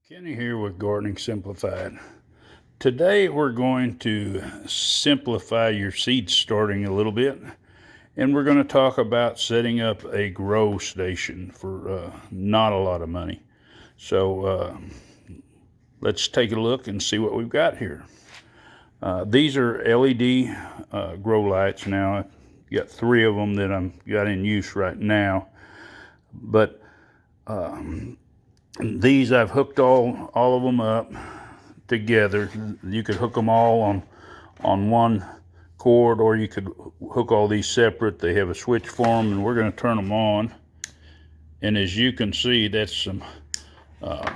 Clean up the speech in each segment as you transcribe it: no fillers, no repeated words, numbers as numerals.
Kenny here with Gardening Simplified. Today we're going to simplify your seed starting a little bit, and we're going to talk about setting up a grow station for not a lot of money. So let's take a look and see what we've got here. These are LED grow lights. Now I've got 3 of them that I'm got in use right now, but these I've hooked all of them up together. You could hook them all on one cord, or you could hook all these separate. They have a switch for them, and we're going to turn them on. And as you can see, that's some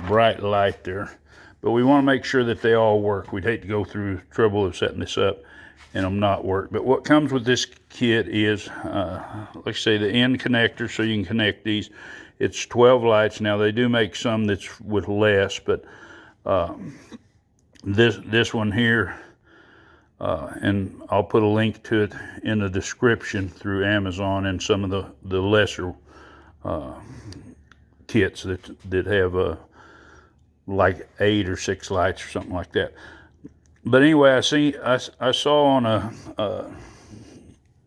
bright light there. But we want to make sure that they all work. We'd hate to go through trouble of setting this up and them not work. But what comes with this kit is, let's say, the end connector, so you can connect these. It's 12 lights. Now they do make some that's with less, but this one here, and I'll put a link to it in the description through Amazon, and some of the lesser kits that have like 8 or 6 lights or something like that. But anyway, I saw on a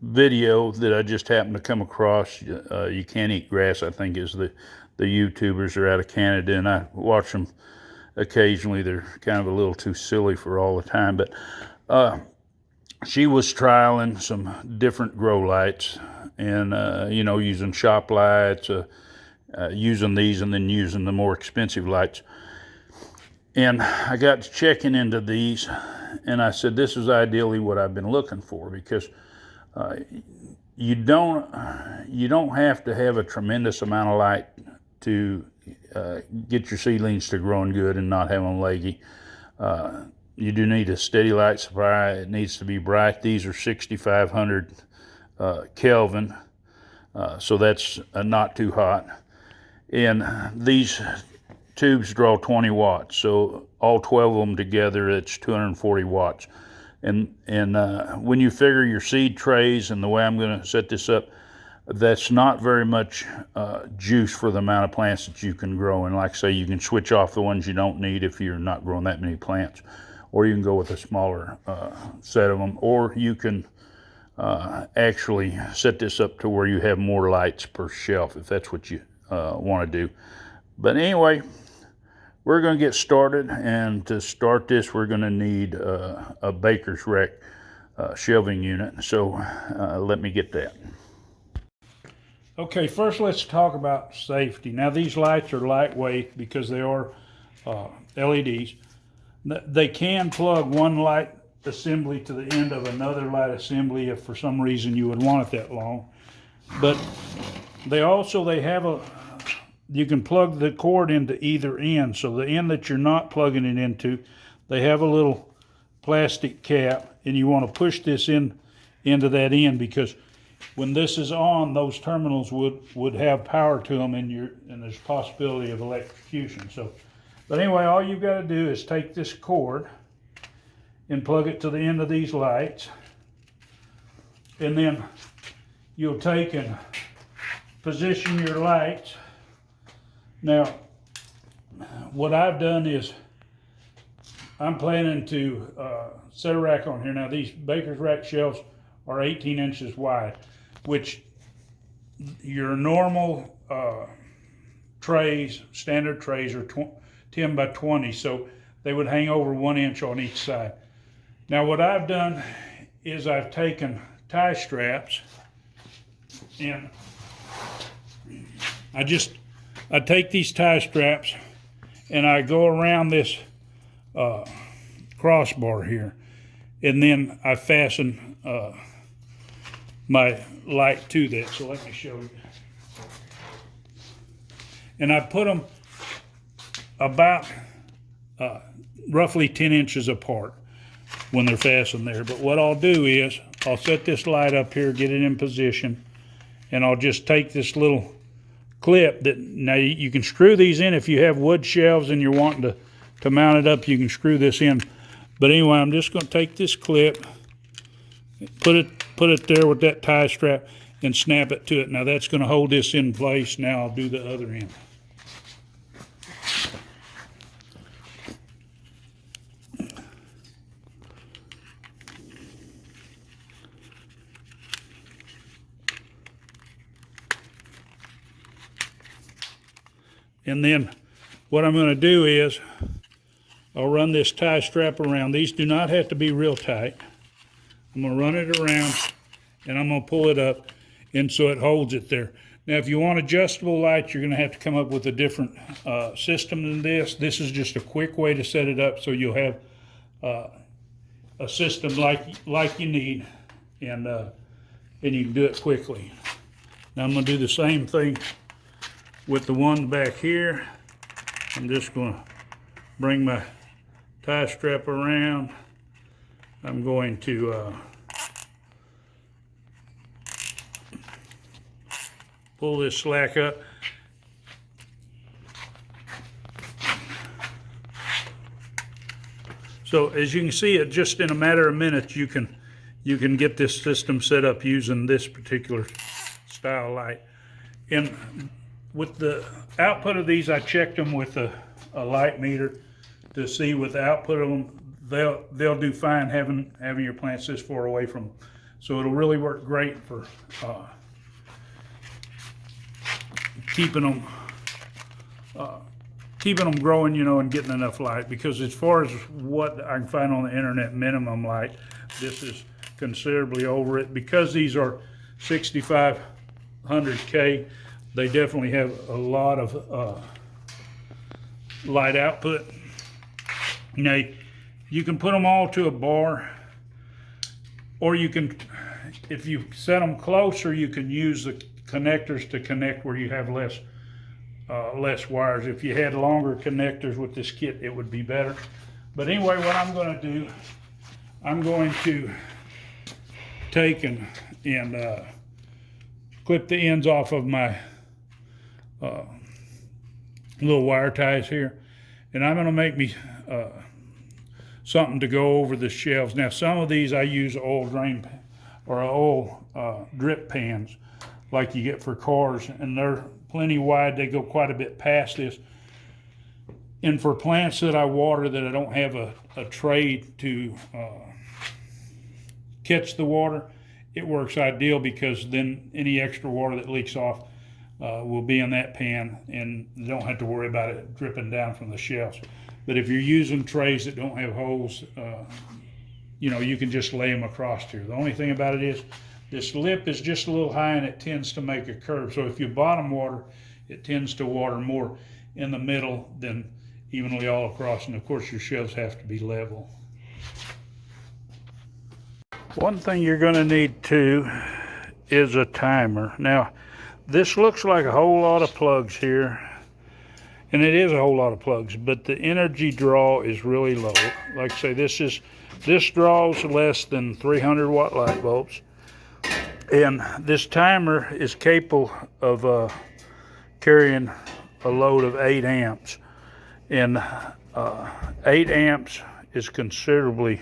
video that I just happened to come across. You Can't Eat Grass, I think, is the YouTubers are out of Canada, and I watch them occasionally. They're kind of a little too silly for all the time, but she was trialing some different grow lights, and using shop lights, using these, and then using the more expensive lights. And I got to checking into these, and I said, this is ideally what I've been looking for, because you don't have to have a tremendous amount of light to get your seedlings to growing good and not have them leggy. You do need a steady light supply. It needs to be bright. These are 6,500 Kelvin, so that's not too hot. And these tubes draw 20 watts, so all 12 of them together, it's 240 watts. And when you figure your seed trays, and the way I'm going to set this up, that's not very much juice for the amount of plants that you can grow. And like I say, you can switch off the ones you don't need if you're not growing that many plants, or you can go with a smaller set of them, or you can actually set this up to where you have more lights per shelf if that's what you want to do. But anyway, we're going to get started, and to start this, we're going to need a baker's rack shelving unit. So let me get that. Okay, first let's talk about safety. Now, these lights are lightweight because they are LEDs. They can plug one light assembly to the end of another light assembly if for some reason you would want it that long. But they have you can plug the cord into either end. So the end that you're not plugging it into, they have a little plastic cap, and you want to push this into that end, because when this is on, those terminals would have power to them, and there's possibility of electrocution. So, but anyway, all you've got to do is take this cord and plug it to the end of these lights, and then you'll take and position your lights. Now, what I've done is I'm planning to set a rack on here. Now, these baker's rack shelves are 18 inches wide, which your normal trays, standard trays, are 10 by 20, so they would hang over 1 inch on each side. Now, what I've done is I've taken tie straps, and I take these tie straps and I go around this crossbar here, and then I fasten my light to that. So let me show you. And I put them about roughly 10 inches apart when they're fastened there. But what I'll do is I'll set this light up here, get it in position, and I'll just take this little clip that, now you can screw these in if you have wood shelves and you're wanting to mount it up, you can screw this in. But anyway, I'm just going to take this clip, put it there with that tie strap, and snap it to it. Now that's going to hold this in place. Now I'll do the other end. And then what I'm going to do is I'll run this tie strap around. These do not have to be real tight. I'm going to run it around and I'm going to pull it up, and so it holds it there. Now, if you want adjustable lights, you're going to have to come up with a different system than this. This is just a quick way to set it up so you'll have a system like you need, and you can do it quickly. Now I'm going to do the same thing with the one back here. I'm just going to bring my tie strap around. I'm going to pull this slack up. So as you can see, it just in a matter of minutes you can get this system set up using this particular style light. And with the output of these, I checked them with a light meter to see with the output of them, they'll do fine having your plants this far away from them. So it'll really work great for keeping them growing, you know, and getting enough light. Because as far as what I can find on the internet minimum light, this is considerably over it. Because these are 6500K, they definitely have a lot of light output. Now, you can put them all to a bar, or you can, if you set them closer, you can use the connectors to connect where you have less wires. If you had longer connectors with this kit, it would be better. But anyway, what I'm going to do, I'm going to take and clip the ends off of my little wire ties here, and I'm going to make me something to go over the shelves. Now, some of these I use oil drain or oil drip pans like you get for cars, and they're plenty wide. They go quite a bit past this. And for plants that I water that I don't have a tray to catch the water, it works ideal, because then any extra water that leaks off will be in that pan, and you don't have to worry about it dripping down from the shelves. But if you're using trays that don't have holes, you know, you can just lay them across here. The only thing about it is this lip is just a little high, and it tends to make a curve. So if you bottom water, it tends to water more in the middle than evenly all across. And of course, your shelves have to be level. One thing you're going to need too is a timer. Now, this looks like a whole lot of plugs here, and it is a whole lot of plugs, but the energy draw is really low. Like I say, this draws less than 300 watt light bulbs, and this timer is capable of carrying a load of 8 amps, and 8 amps is considerably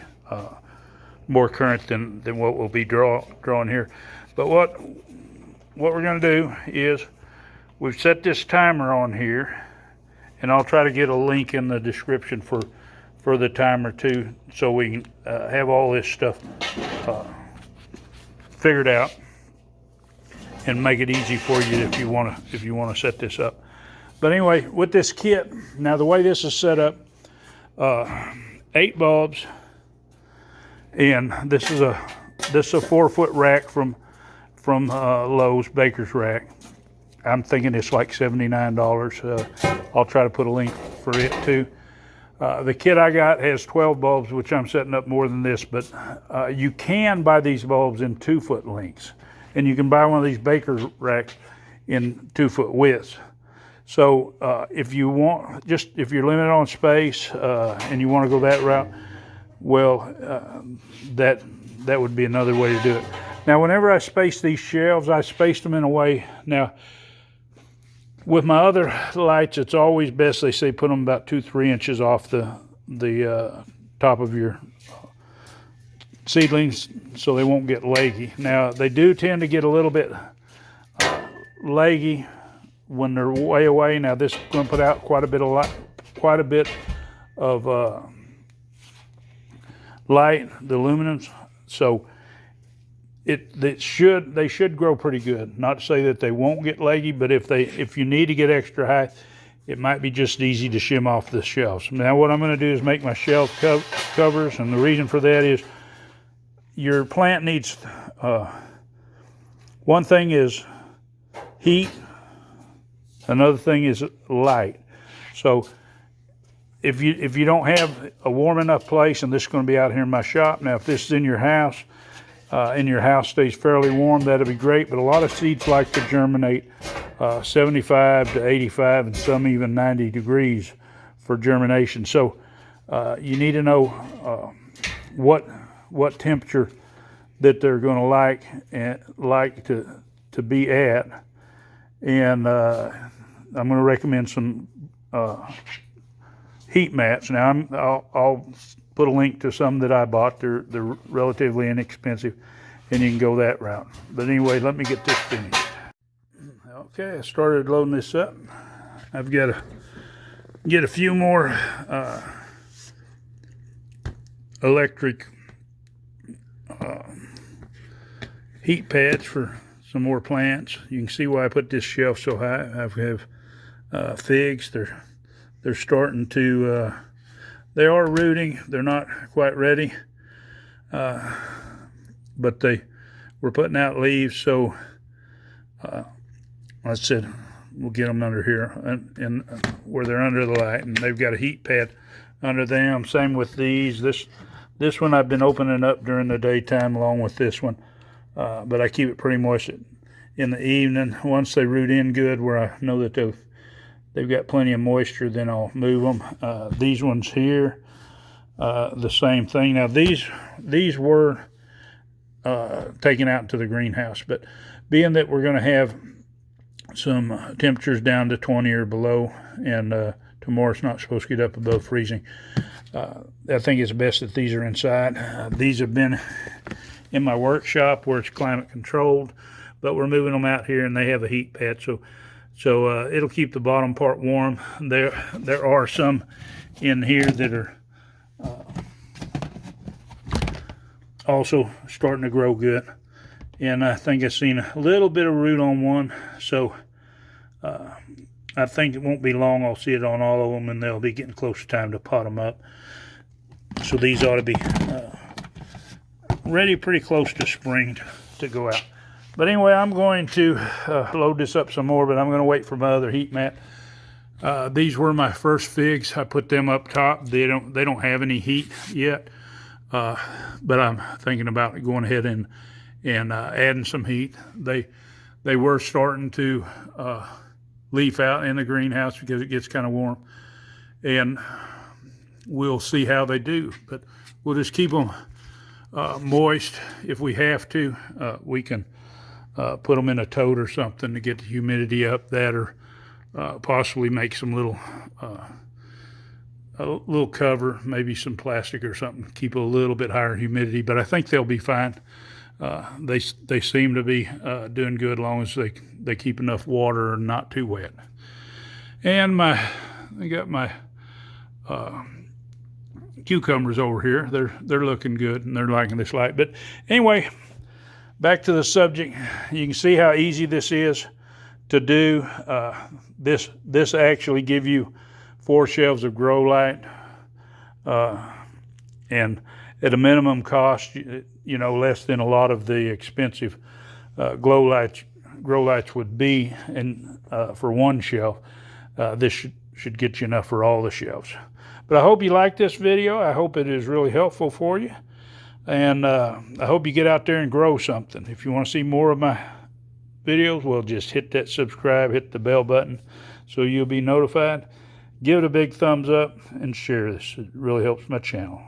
more current than what will be drawn here. But what we're going to do is we've set this timer on here, and I'll try to get a link in the description for the timer too, so we can have all this stuff figured out and make it easy for you if you want to set this up. But anyway, with this kit, now the way this is set up, 8 bulbs, and this is a 4-foot rack from Lowe's, Baker's rack. I'm thinking it's like $79. I'll try to put a link for it too. The kit I got has 12 bulbs, which I'm setting up more than this, but you can buy these bulbs in 2-foot lengths, and you can buy one of these Baker's racks in 2-foot widths. So if you're limited on space and you want to go that route, well, that would be another way to do it. Now, whenever I space these shelves, I spaced them in a way. Now, with my other lights, it's always best, they say, put them about 2-3 inches off the top of your seedlings so they won't get leggy. Now, they do tend to get a little bit leggy when they're way away. Now, this is going to put out quite a bit of light, the aluminums. So they should grow pretty good. Not to say that they won't get leggy, but if you need to get extra high, it might be just easy to shim off the shelves. Now what I'm going to do is make my shelf covers, and the reason for that is your plant needs, one thing is heat, another thing is light. So if you don't have a warm enough place, and this is going to be out here in my shop. Now if this is in your house, and your house stays fairly warm, that'll be great. But a lot of seeds like to germinate 75 to 85 and some even 90 degrees for germination. So you need to know what temperature that they're going to like to be at. And I'm going to recommend some heat mats. Now I'll put a link to some that I bought. They're relatively inexpensive, and you can go that route. But anyway, let me get this finished. Okay, I started loading this up. I've got to get a few more electric heat pads for some more plants. You can see why I put this shelf so high. I have figs. They're starting to they are rooting. They're not quite ready, but we're putting out leaves. So I said we'll get them under here and where they're under the light, and they've got a heat pad under them. Same with these. This one I've been opening up during the daytime along with this one, but I keep it pretty moist in the evening. Once they root in good, where I know that they've got plenty of moisture, then I'll move them. These ones here, the same thing. Now these were taken out into the greenhouse, but being that we're going to have some temperatures down to 20 or below, and tomorrow it's not supposed to get up above freezing, I think it's best that these are inside. These have been in my workshop where it's climate controlled, but we're moving them out here, and they have a heat pad, so it'll keep the bottom part warm. There are some in here that are also starting to grow good, and I think I've seen a little bit of root on one, so I think it won't be long. I'll see it on all of them, and they'll be getting close to time to pot them up. So these ought to be ready pretty close to spring to go out. But anyway, I'm going to load this up some more, but I'm going to wait for my other heat mat. These were my first figs. I put them up top. They don't have any heat yet, but I'm thinking about going ahead and adding some heat. They were starting to leaf out in the greenhouse because it gets kind of warm, and we'll see how they do. But we'll just keep them moist. If we have to, we can put them in a tote or something to get the humidity up, that, or possibly make some a little cover, maybe some plastic or something, keep a little bit higher humidity. But I think they'll be fine. They seem to be doing good as long as they keep enough water and not too wet. And I got my cucumbers over here. They're looking good, and they're liking this light. But anyway, back to the subject. You can see how easy this is to do. This actually give you 4 shelves of grow light, and at a minimum cost, less than a lot of the expensive grow lights would be. And for one shelf, this should get you enough for all the shelves. But I hope you like this video. I hope it is really helpful for you. And I hope you get out there and grow something. If you want to see more of my videos, well, just hit that subscribe, hit the bell button so you'll be notified. Give it a big thumbs up and share this. It really helps my channel.